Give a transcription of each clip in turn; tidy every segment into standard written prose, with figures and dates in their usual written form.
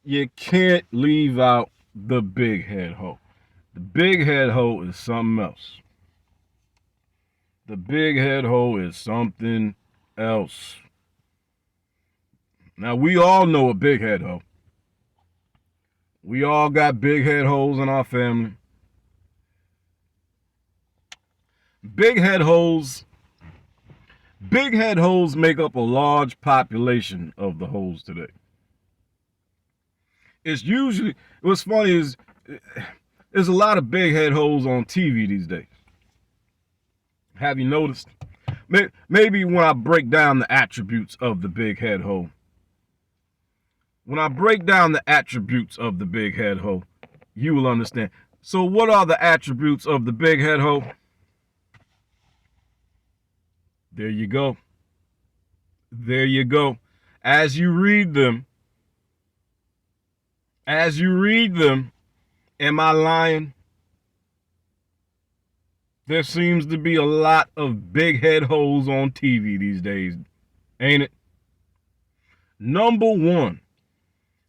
you can't leave out the big head hoe. The big head hoe is something else. The big head hoe is something else. Now, we all know a big head hoe. We all got big head hoes in our family. Big head hoes make up a large population of the hoes today. It's usually, what's funny is there's a lot of big head hoes on TV these days. Have you noticed? Maybe when I break down the attributes of the big head hoe. When I break down the attributes of the big head hoe, you will understand. So what are the attributes of the big head hoe? There you go. There you go. As you read them, am I lying? There seems to be a lot of big head hoes on TV these days, ain't it? Number one,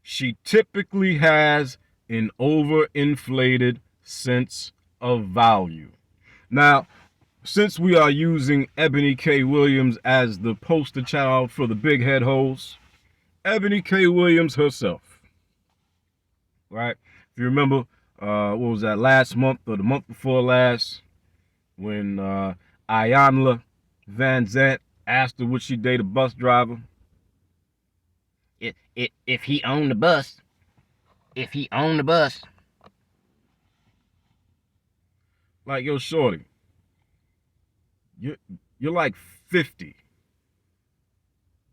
she typically has an overinflated sense of value. Now, since we are using Eboni K. Williams as the poster child for the big head hoes, Eboni K. Williams herself, right? If you remember, what was that, last month or the month before last, when Iyanla Vanzant asked her would she date a bus driver? If he owned the bus. If he owned the bus. Like, yo, shorty, you're like 50.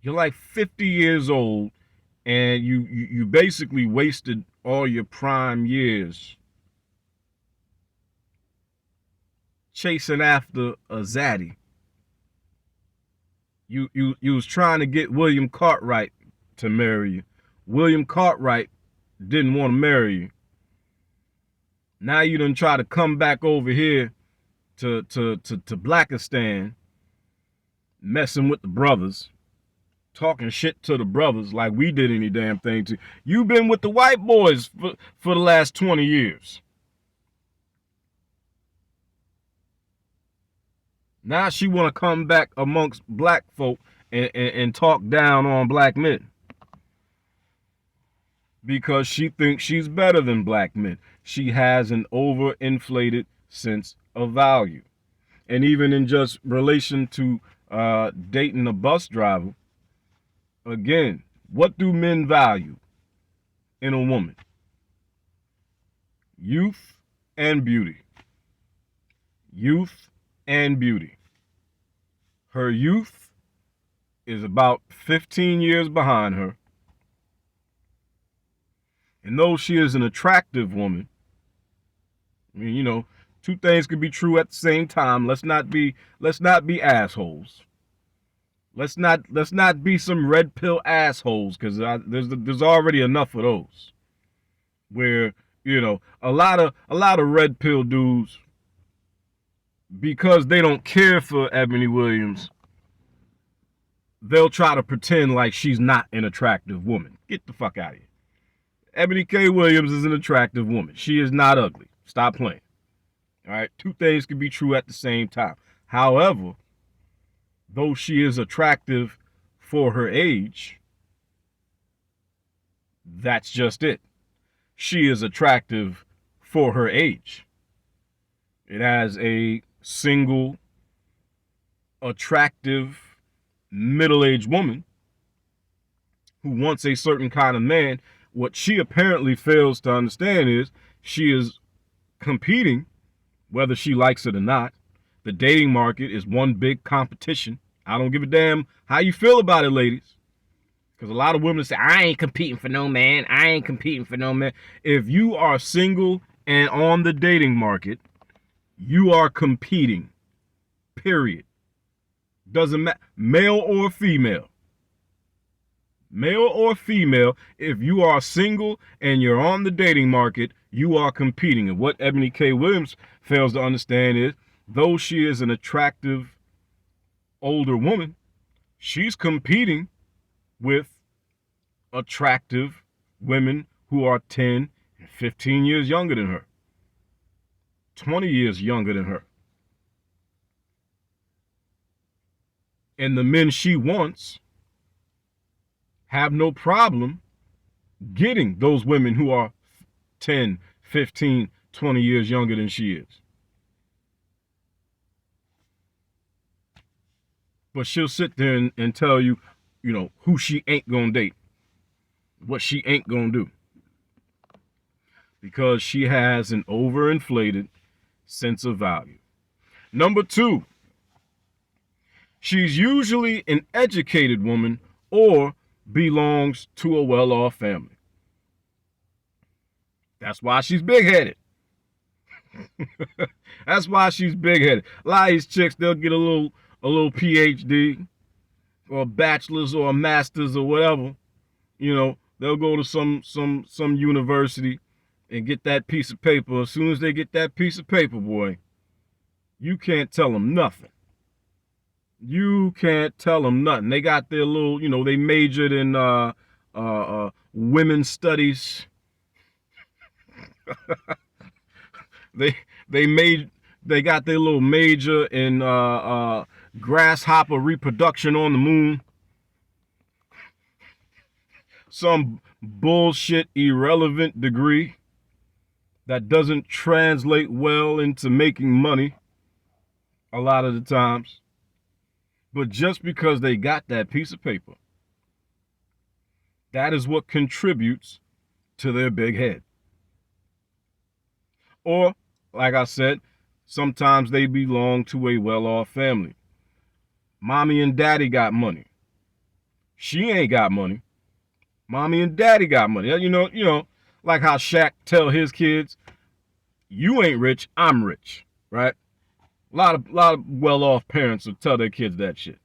You're like 50 years old, and you basically wasted all your prime years chasing after a zaddy. You was trying to get William Cartwright to marry you. William Cartwright didn't want to marry you. Now you done try to come back over here to BLAXKSQUAD, messing with the brothers, talking shit to the brothers like we did any damn thing to. You've been with the white boys for the last 20 years. Now she want to come back amongst black folk and talk down on black men. Because she thinks she's better than black men. She has an overinflated sense of value. And even in just relation to dating a bus driver, again, what do men value in a woman? Youth and beauty. Youth and beauty. Her youth is about 15 years behind her. And though she is an attractive woman, I mean, you know, two things could be true at the same time. Let's not be assholes. Let's not be some red pill assholes, because there's already enough of those. Where, you know, a lot of red pill dudes, because they don't care for Eboni Williams, they'll try to pretend like she's not an attractive woman. Get the fuck out of here. Eboni K. Williams is an attractive woman. She is not ugly. Stop playing. All right? Two things can be true at the same time. However, though she is attractive for her age, that's just it. She is attractive for her age. It has a single, attractive, middle-aged woman who wants a certain kind of man. What she apparently fails to understand is she is competing, whether she likes it or not. The dating market is one big competition. I don't give a damn how you feel about it, ladies. Because a lot of women say, I ain't competing for no man. I ain't competing for no man. If you are single and on the dating market, you are competing. Period. Doesn't matter, male or female. Male or female, if you are single and you're on the dating market, you are competing. And what Eboni K. Williams fails to understand is, though she is an attractive older woman, she's competing with attractive women who are 10 and 15 years younger than her, 20 years younger than her. And the men she wants have no problem getting those women who are 10, 15, 20 years younger than she is. But she'll sit there and tell you, who she ain't gonna date, what she ain't gonna do. Because she has an overinflated sense of value. Number 2, she's usually an educated woman or belongs to a well-off family. That's why she's big-headed. That's why she's big-headed. A lot of these chicks, they'll get a little PhD or a bachelor's or a master's or whatever. They'll go to some university and get that piece of paper. As soon as they get that piece of paper, boy, you can't tell them nothing. You can't tell them nothing. They got their little, they majored in women's studies. They got their little major in grasshopper reproduction on the moon. Some bullshit irrelevant degree that doesn't translate well into making money a lot of the times. But just because they got that piece of paper, that is what contributes to their big head. Or, like I said, sometimes they belong to a well-off family. Mommy and daddy got money. She ain't got money. Mommy and daddy got money. Like how Shaq tell his kids, you ain't rich, I'm rich, right? A lot of well-off parents will tell their kids that shit.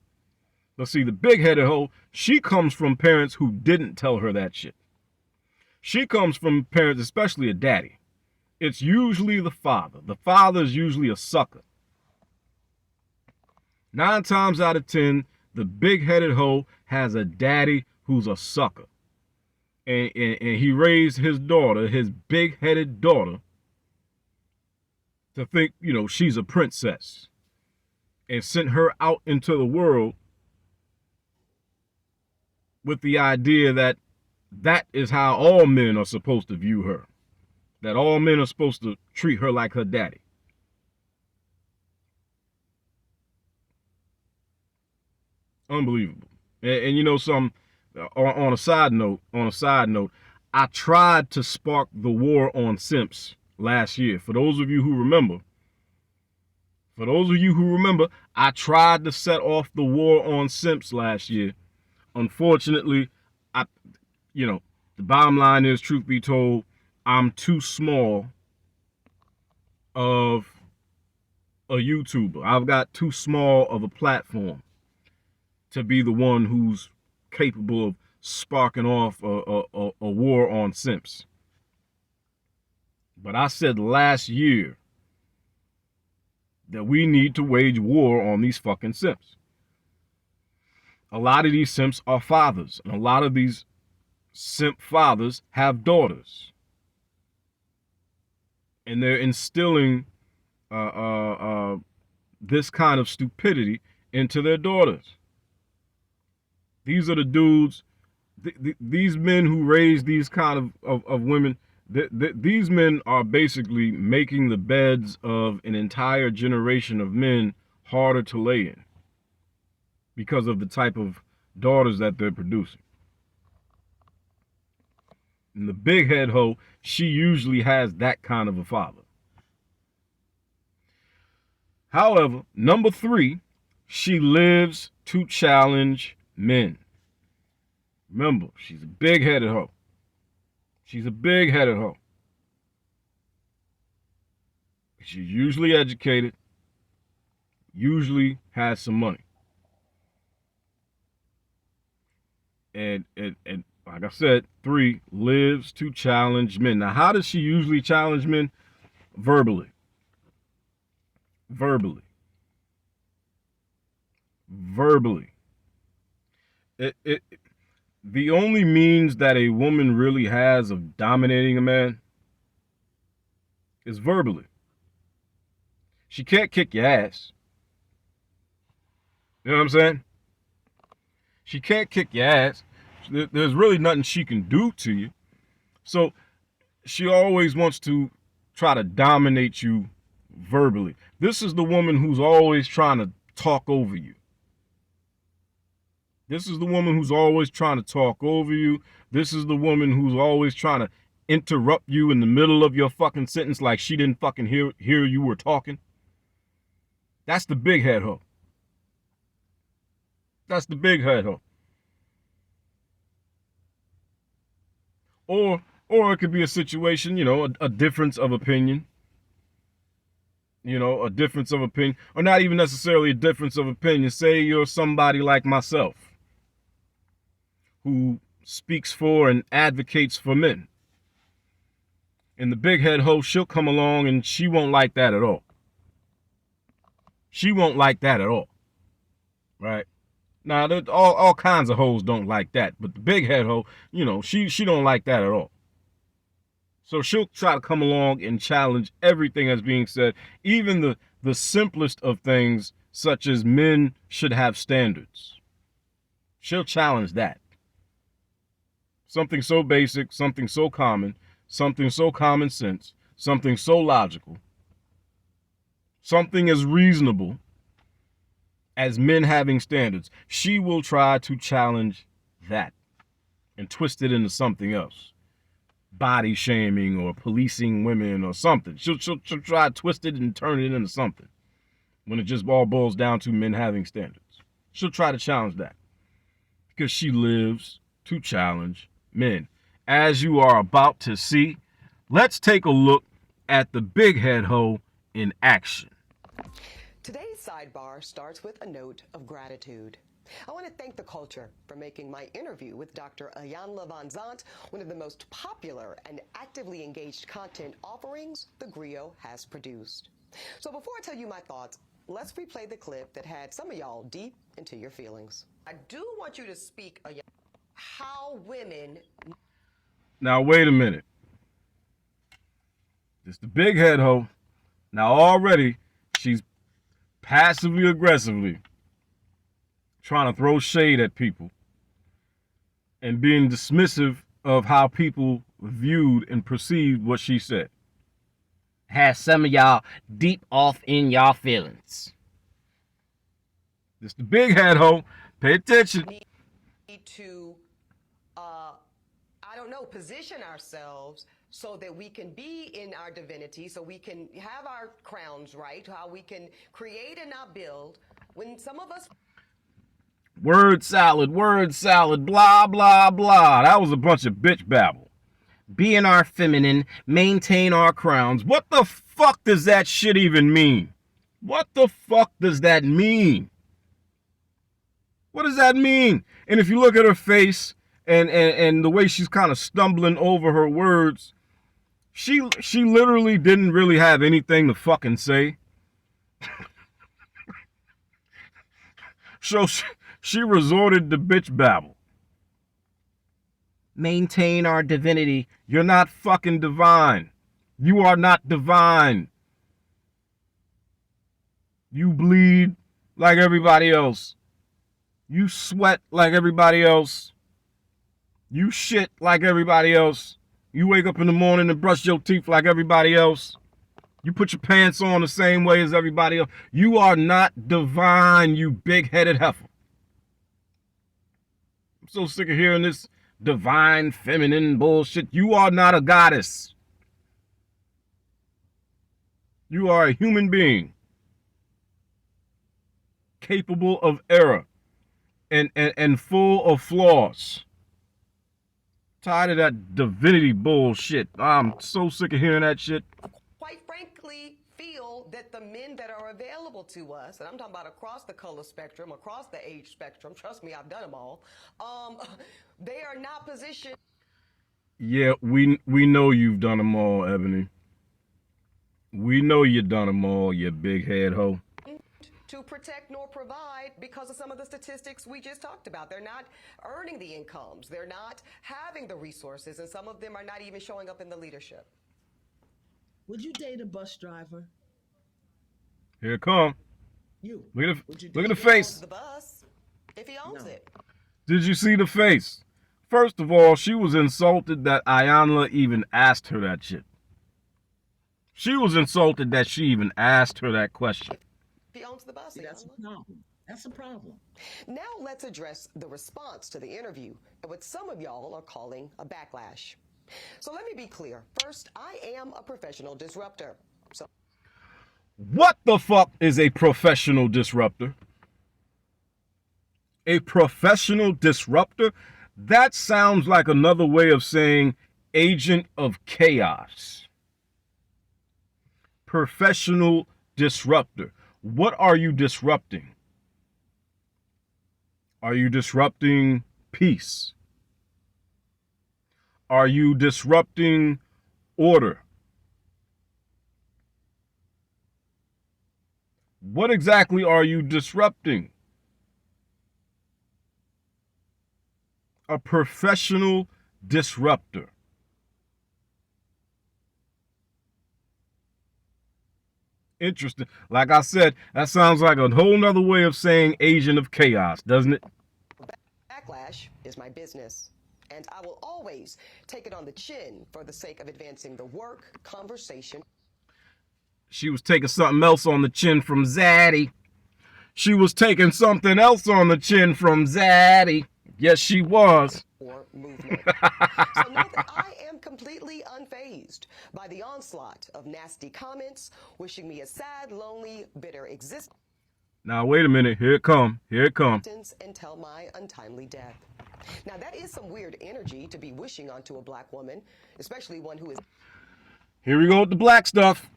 But see, the big-headed hoe, she comes from parents who didn't tell her that shit. She comes from parents, especially a daddy. It's usually the father. The father is usually a sucker. 9 times out of 10, the big-headed hoe has a daddy who's a sucker. And he raised his daughter, his big-headed daughter, to think, she's a princess. And sent her out into the world with the idea that that is how all men are supposed to view her. That all men are supposed to treat her like her daddy. Unbelievable. And some on a side note, I tried to spark the war on simps last year. For those of you who remember, I tried to set off the war on simps last year. Unfortunately, the bottom line is, truth be told, I'm too small of a YouTuber. I've got too small of a platform to be the one who's capable of sparking off a war on simps. But I said last year that we need to wage war on these fucking simps. A lot of these simps are fathers, and a lot of these simp fathers have daughters. And they're instilling this kind of stupidity into their daughters. These are the dudes, these men who raise these kind of women. These men are basically making the beds of an entire generation of men harder to lay in because of the type of daughters that they're producing. And the big head hoe, she usually has that kind of a father. However, number 3, she lives to challenge men. Remember, she's a big-headed hoe. She's a big-headed hoe. She's usually educated, usually has some money. And like I said, 3, lives to challenge men. Now, how does she usually challenge men? Verbally. Verbally. the only means that a woman really has of dominating a man is verbally. She can't kick your ass. You know what I'm saying? She can't kick your ass. There's really nothing she can do to you. So she always wants to try to dominate you verbally. This is the woman who's always trying to talk over you. This is the woman who's always trying to talk over you. This is the woman who's always trying to interrupt you in the middle of your fucking sentence like she didn't fucking hear you were talking. That's the big head hoe. That's the big head hoe. Or it could be a situation, you know, a difference of opinion. You know, a difference of opinion. Or not even necessarily a difference of opinion. Say you're somebody like myself who speaks for and advocates for men. And the big head hoe, she'll come along and she won't like that at all. She won't like that at all. Right? Now, all kinds of hoes don't like that. But the big head hoe, you know, she don't like that at all. So she'll try to come along and challenge everything that's being said. Even the simplest of things, such as men should have standards. She'll challenge that. Something so basic, something so common sense, something so logical, something as reasonable as men having standards. She will try to challenge that and twist it into something else. Body shaming or policing women or something. She'll try to twist it and turn it into something when it just all boils down to men having standards. She'll try to challenge that because she lives to challenge men. As you are about to see, let's take a look at the big head hoe in action. Today's sidebar starts with a note of gratitude. I want to thank the culture for making my interview with Dr. Iyanla Vanzant one of the most popular and actively engaged content offerings the Griot has produced. So before I tell you my thoughts, let's replay the clip that had some of y'all deep into your feelings. I do want you to speak how women... Now, wait a minute. This the big head hoe. Now, already, she's passively aggressively trying to throw shade at people and being dismissive of how people viewed and perceived what she said. Has some of y'all deep off in y'all feelings. This the big head hoe. Pay attention. Need to, I don't know, position ourselves so that we can be in our divinity, so we can have our crowns right, how we can create and not build. When some of us... Word salad, blah, blah, blah. That was a bunch of bitch babble. Be in our feminine, Maintain our crowns. What the fuck does that shit even mean? What the fuck does that mean? What does that mean? And if you look at her face and the way she's kind of stumbling over her words, she literally didn't really have anything to fucking say. So she resorted to bitch babble. maintain our divinity. You're not fucking divine. You are not divine. You bleed like everybody else. You sweat like everybody else. You shit like everybody else. You wake up in the morning and brush your teeth like everybody else. You put your pants on the same way as everybody else. You are not divine, you big-headed heifer. I'm so sick of hearing this divine feminine bullshit. You are not a goddess. You are a human being capable of error and full of flaws. Tired of that divinity bullshit. I'm so sick of hearing that shit. Quite frankly, feel that the men that are available to us, and I'm talking about across the color spectrum, across the age spectrum, trust me, I've done them all, they are not positioned. Yeah, we know you've done them all, Eboni. We know you done them all, you big head hoe. to protect nor provide because of some of the statistics we just talked about. They're not earning the incomes. They're not having the resources, and some of them are not even showing up in the leadership. Would you date a bus driver? Here it come. You. Look at the He face. owns the bus if he owns No. it. Did you see the face? First of all, she was insulted that Iyanla even asked her that shit. She was insulted that she even asked her that question. If he owns the bus, See, that's a Iyanla. problem. That's a problem. Now let's address the response to the interview and what some of y'all are calling a backlash. So let me be clear. First, I am a professional disruptor. So What the fuck is a professional disruptor? A professional disruptor? That sounds like another way of saying agent of chaos. Professional disruptor. What are you disrupting? Are you disrupting peace? Are you disrupting order? What exactly are you disrupting? A professional disruptor. Interesting. Like I said, that sounds like a whole nother way of saying agent of chaos, doesn't it? backlash is my business, and I will always take it on the chin for the sake of advancing the work, conversation. She was taking something else on the chin from Zaddy. She was taking something else on the chin from Zaddy. Yes, she was. Or movement. So know that I am completely unfazed by the onslaught of nasty comments, wishing me a sad, lonely, bitter existence Now, wait a minute. Here it come. Here it come. until my untimely death. Now, that is some weird energy to be wishing onto a black woman, especially one who is Here we go with the black stuff.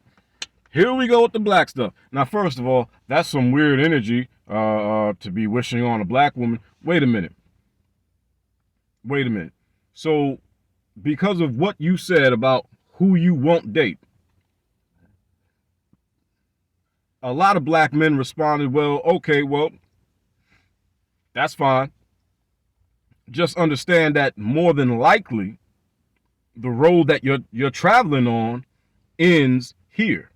Here we go with the black stuff. Now, first of all, that's some weird energy to be wishing on a black woman. Wait a minute. Wait a minute. So, because of what you said about who you won't date, a lot of black men responded, well, okay, well, that's fine. Just understand that more than likely, the road that you're traveling on ends here,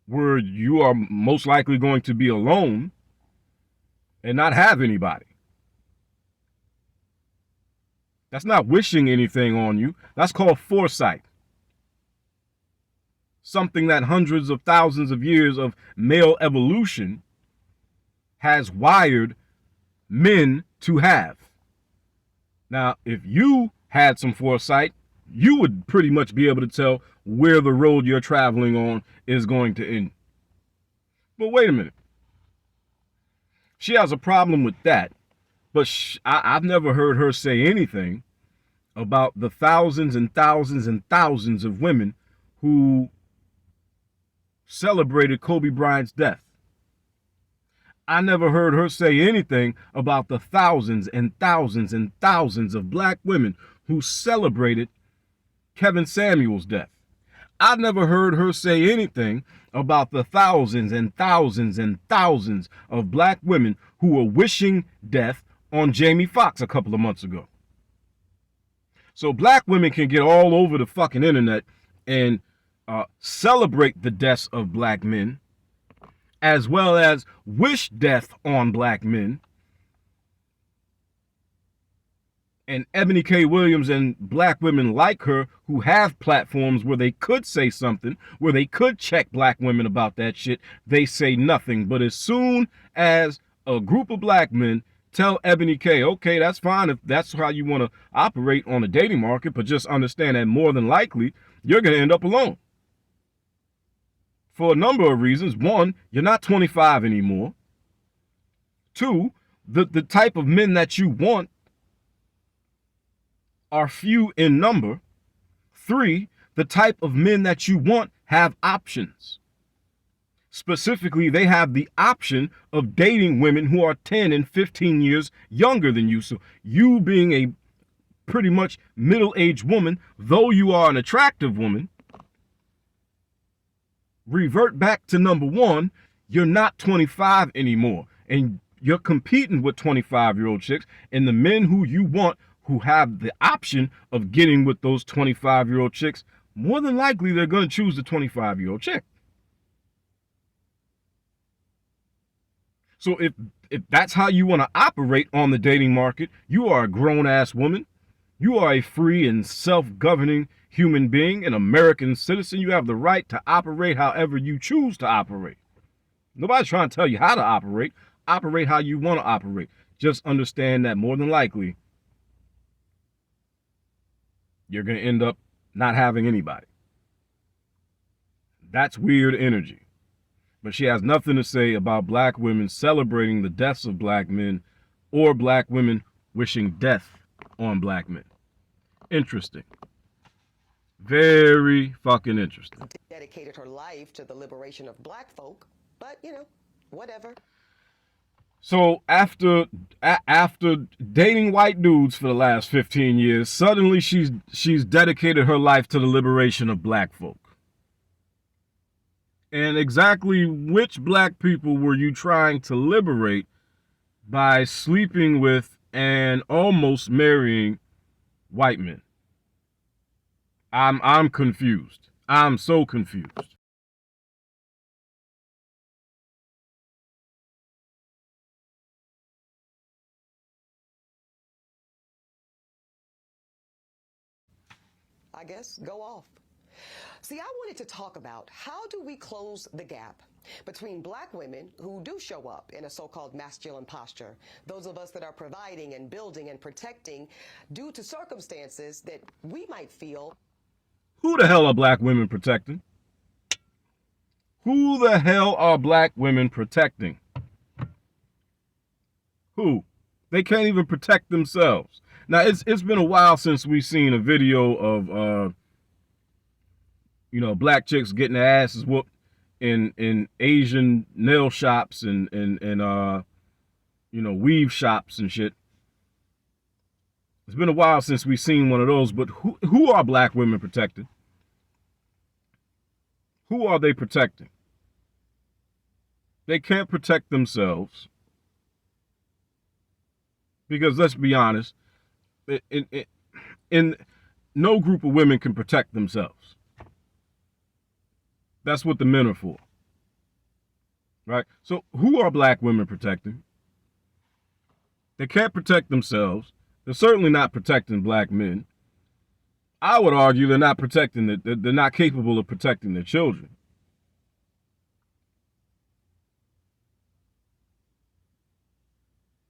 where you are most likely going to be alone and not have anybody. That's not wishing anything on you. That's called foresight. Something that hundreds of thousands of years of male evolution has wired men to have. Now, if you had some foresight, you would pretty much be able to tell where the road you're traveling on is going to end. But wait a minute. She has a problem with that. But I've never heard her say anything about the thousands and thousands and thousands of women who celebrated Kobe Bryant's death. I never heard her say anything about the thousands and thousands and thousands of black women who celebrated Kevin Samuel's death. I never heard her say anything about the thousands and thousands and thousands of black women who were wishing death on Jamie Foxx a couple of months ago. So black women can get all over the fucking internet and celebrate the deaths of black men, as well as wish death on black men. And Eboni K. Williams and black women like her who have platforms where they could say something, where they could check black women about that shit, they say nothing. But as soon as a group of black men tell Eboni K, okay, that's fine if that's how you want to operate on the dating market, but just understand that more than likely, you're going to end up alone. For a number of reasons. One, you're not 25 anymore. Two, the type of men that you want are few in number. Three, the type of men that you want have options. Specifically, they have the option of dating women who are 10 and 15 years younger than you. So you being a pretty much middle-aged woman, though you are an attractive woman, revert back to number one, You're not 25 anymore, and you're competing with 25-year-old chicks, and the men who you want, who have the option of getting with those 25-year-old chicks, more than likely they're going to choose the 25-year-old chick. So if that's how you want to operate on the dating market, you are a grown-ass woman. You are a free and self-governing human being, an American citizen. You have the right to operate however you choose to operate. Nobody's trying to tell you how to operate. Operate how you want to operate. Just understand that more than likely, you're going to end up not having anybody. That's weird energy. But she has nothing to say about black women celebrating the deaths of black men or black women wishing death on black men. Interesting. Very fucking interesting. Dedicated her life to the liberation of black folk, but, you know, whatever. So after dating white dudes for the last 15 years, suddenly she's dedicated her life to the liberation of black folk. And exactly which black people were you trying to liberate by sleeping with and almost marrying white men? I'm confused. I'm so confused. I guess go off. See, I wanted to talk about how do we close the gap between black women who do show up in a so-called masculine posture, those of us that are providing and building and protecting due to circumstances that we might feel. Who the hell are black women protecting? Who the hell are black women protecting? Who? They can't even protect themselves. Now, it's been a while since we've seen a video of black chicks getting their asses whooped in Asian nail shops and weave shops and shit. It's been a while since we've seen one of those, but who are black women protecting? Who are they protecting? They can't protect themselves. Because let's be honest, in no group of women can protect themselves. That's what the men are for. Right? So who are black women protecting? They can't protect themselves. They're certainly not protecting black men. I would argue they're not capable of protecting their children.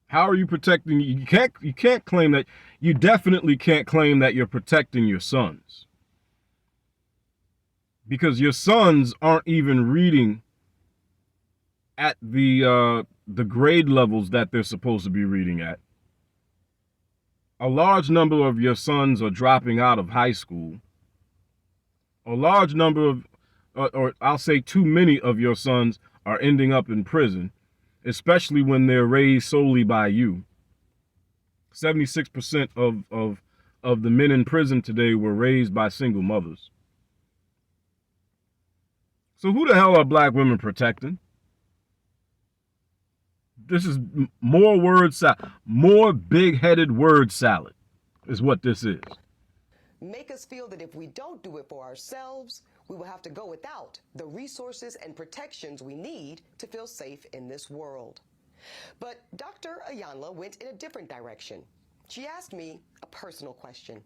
How are you protecting? You can't claim that. You definitely can't claim that you're protecting your sons. Because your sons aren't even reading at the grade levels that they're supposed to be reading at. A large number of your sons are dropping out of high school. A large number of, or I'll say too many of your sons are ending up in prison, especially when they're raised solely by you. 76% of the men in prison today were raised by single mothers. So who the hell are black women protecting? This is more word salad, more big-headed word salad is what this is. Make us feel that if we don't do it for ourselves, we will have to go without the resources and protections we need to feel safe in this world. But Dr. Iyanla went in a different direction. She asked me a personal question.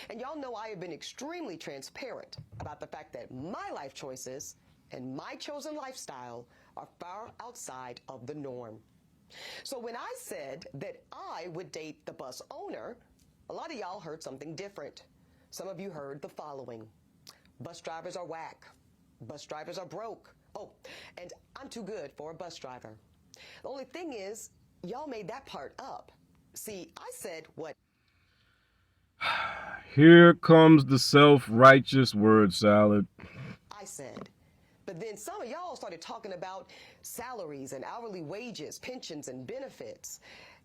And y'all know I have been extremely transparent about the fact that my life choices and my chosen lifestyle are far outside of the norm. So when I said that I would date the bus owner, a lot of y'all heard something different. Some of you heard the following. Bus drivers are whack. Bus drivers are broke. Oh, and I'm too good for a bus driver. The only thing is, y'all made that part up. See, I said what? Here comes the self-righteous word salad. I said. But then some of y'all started talking about salaries and hourly wages, pensions and benefits.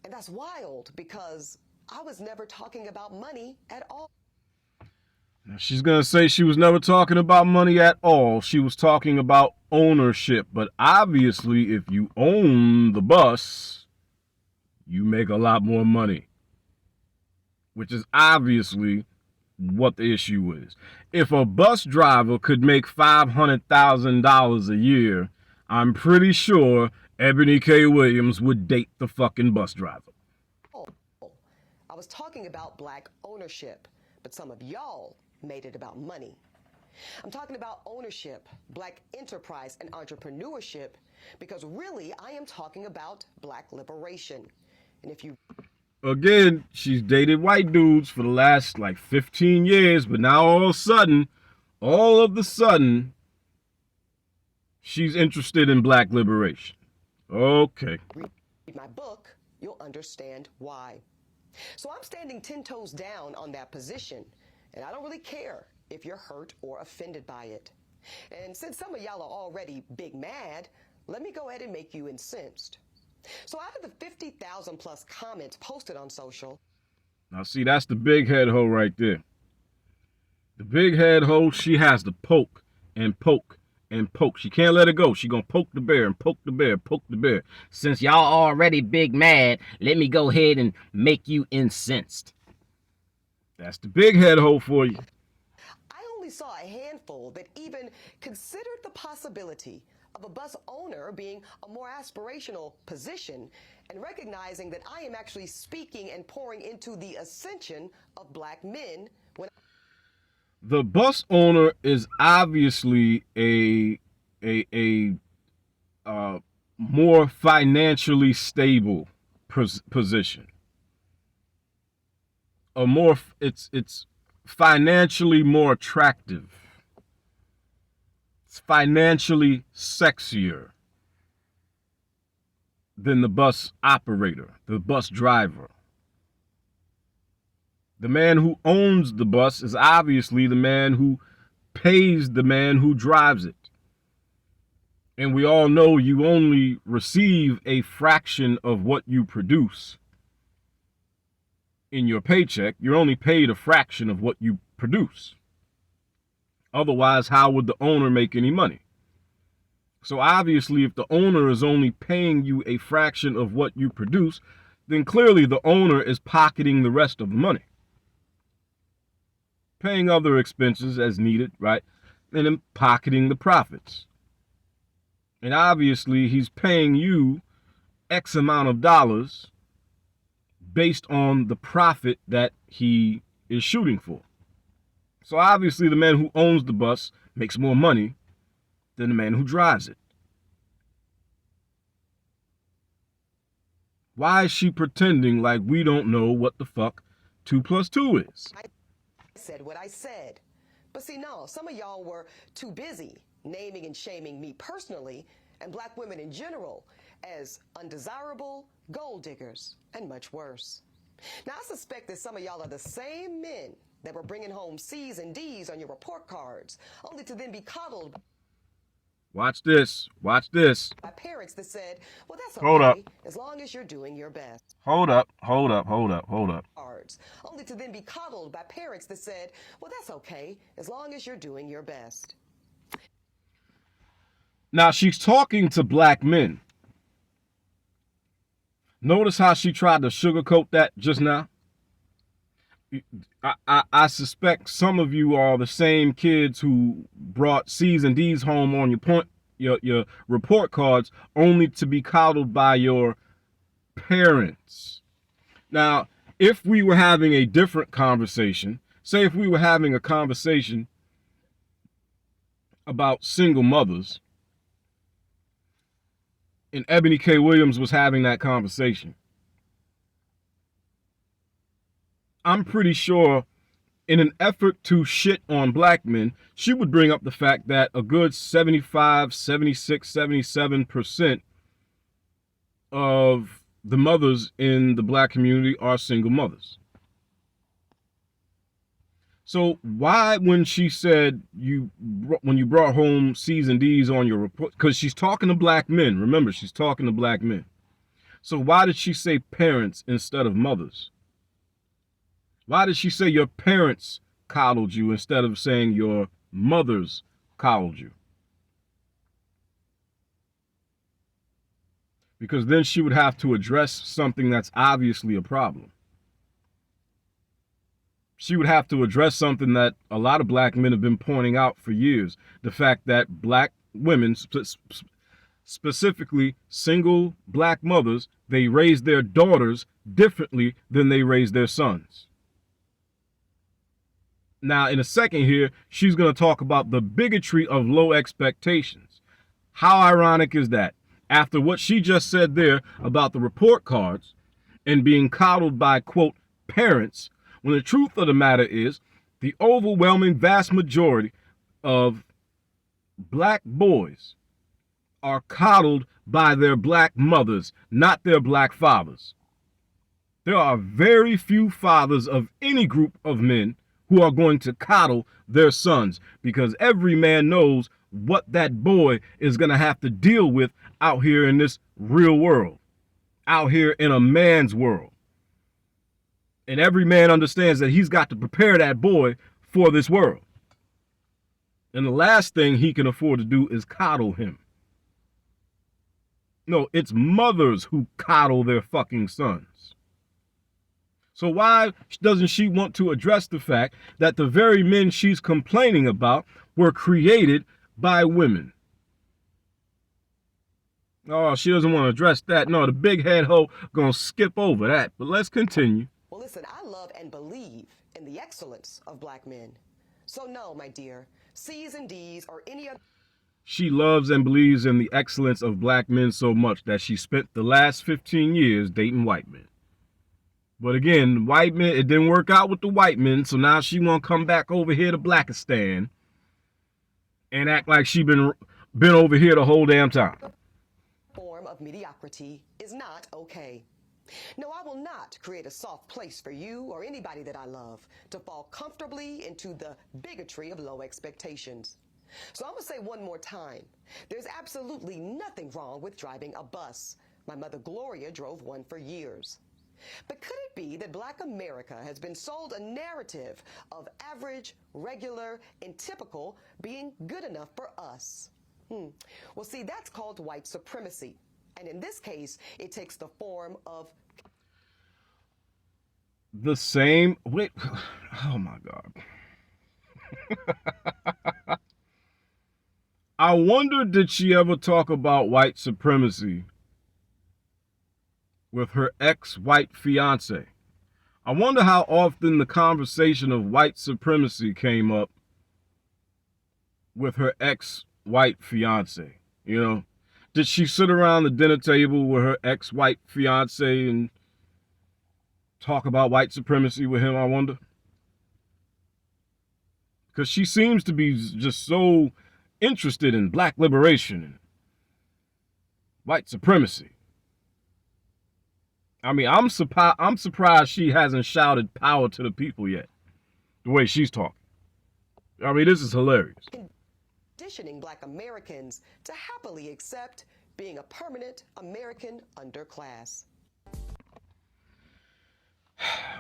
And that's wild because I was never talking about money at all. She's going to say she was never talking about money at all. She was talking about ownership. But obviously, if you own the bus, you make a lot more money, which is obviously what the issue is. If a bus driver could make $500,000 a year, I'm pretty sure Eboni K. Williams would date the fucking bus driver. I was talking about black ownership, but some of y'all made it about money. I'm talking about ownership, black enterprise, and entrepreneurship, because really I am talking about black liberation. And if you... Again, she's dated white dudes for the last like 15 years, but now all of a sudden, she's interested in black liberation. Okay. Read my book, you'll understand why. So I'm standing 10 toes down on that position, and I don't really care if you're hurt or offended by it. And since some of y'all are already big mad, let me go ahead and make you incensed. So out of the 50,000 plus comments posted on social. Now see, that's the big head hoe right there. The big head hoe, she has to poke and poke and poke. She can't let it go. She gonna poke the bear and poke the bear, poke the bear. Since y'all already big mad, let me go ahead and make you incensed. That's the big head hoe for you. I only saw a handful that even considered the possibility of a bus owner being a more aspirational position and recognizing that I am actually speaking and pouring into the ascension of black men. The bus owner is obviously a more financially stable position. It's financially more attractive. It's financially sexier than the bus operator, the bus driver. The man who owns the bus is obviously the man who pays the man who drives it. And we all know you only receive a fraction of what you produce in your paycheck. You're only paid a fraction of what you produce. Otherwise, how would the owner make any money? So obviously, if the owner is only paying you a fraction of what you produce, then clearly the owner is pocketing the rest of the money. Paying other expenses as needed, right? And then pocketing the profits. And obviously, he's paying you X amount of dollars based on the profit that he is shooting for. So obviously, the man who owns the bus makes more money than the man who drives it. Why is she pretending like we don't know what the fuck 2 + 2 is? I said what I said. But see, no, some of y'all were too busy naming and shaming me personally and black women in general as undesirable, gold diggers, and much worse. Now, I suspect that some of y'all are the same men that were bringing home C's and D's on your report cards, only to then be coddled. Watch this. Watch this. By parents that said, well, that's Hold up. okay, as long as you're doing your best. Hold up. Hold up. Hold up. Hold up. Cards, only to then be coddled by parents that said, well, that's okay, as long as you're doing your best. Now, she's talking to black men. Notice how she tried to sugarcoat that just now? I suspect some of you are the same kids who brought C's and D's home on your report cards only to be coddled by your parents. Now, if we were having a different conversation, say if we were having a conversation about single mothers, and Eboni K. Williams was having that conversation, I'm pretty sure in an effort to shit on black men, she would bring up the fact that a good 75, 76, 77% of the mothers in the black community are single mothers. So why, when she said when you brought home C's and D's on your report, because she's talking to black men, remember, she's talking to black men. So why did she say parents instead of mothers? Why did she say your parents coddled you instead of saying your mothers coddled you. Because then she would have to address something that's obviously a problem. She would have to address something that a lot of black men have been pointing out for years. The fact that black women, specifically single black mothers, they raise their daughters differently than they raise their sons. Now, in a second here, she's going to talk about the bigotry of low expectations. How ironic is that? After what she just said there about the report cards and being coddled by, quote, parents, when the truth of the matter is the overwhelming vast majority of black boys are coddled by their black mothers, not their black fathers. There are very few fathers of any group of men who are going to coddle their sons, because every man knows what that boy is going to have to deal with out here in this real world, out here in a man's world. And every man understands that he's got to prepare that boy for this world. And the last thing he can afford to do is coddle him. No, it's mothers who coddle their fucking sons. So why doesn't she want to address the fact that the very men she's complaining about were created by women? Oh, she doesn't want to address that. No, the big head hoe gonna skip over that. But let's continue. Well, listen, I love and believe in the excellence of black men. So no, my dear, C's and D's or any other... She loves and believes in the excellence of black men so much that she spent the last 15 years dating white men. But again, white men, it didn't work out with the white men, so now she want to come back over here to Blackistan and act like she been over here the whole damn time. Form of mediocrity is not okay. No, I will not create a soft place for you or anybody that I love to fall comfortably into the bigotry of low expectations. So I'm going to say one more time, there's absolutely nothing wrong with driving a bus. My mother Gloria drove one for years. But could it be that black America has been sold a narrative of average, regular, and typical being good enough for us? Well, see, that's called white supremacy. And in this case, it takes the form of... The same... Wait. Oh, my God. I wonder, did she ever talk about white supremacy with her ex-white fiance? I wonder how often the conversation of white supremacy came up with her ex-white fiance. You know, did she sit around the dinner table with her ex-white fiance and talk about white supremacy with him, I wonder? Because she seems to be just so interested in black liberation and white supremacy. I mean, I'm surprised she hasn't shouted power to the people yet, the way she's talking. I mean, this is hilarious. Conditioning black Americans to happily accept being a permanent American underclass.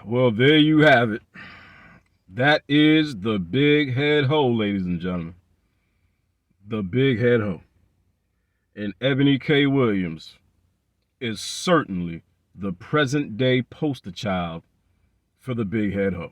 Well, there you have it. That is the big head hoe, ladies and gentlemen. The big head hoe. And Eboni K. Williams is certainly the present day poster child for the big head hoe.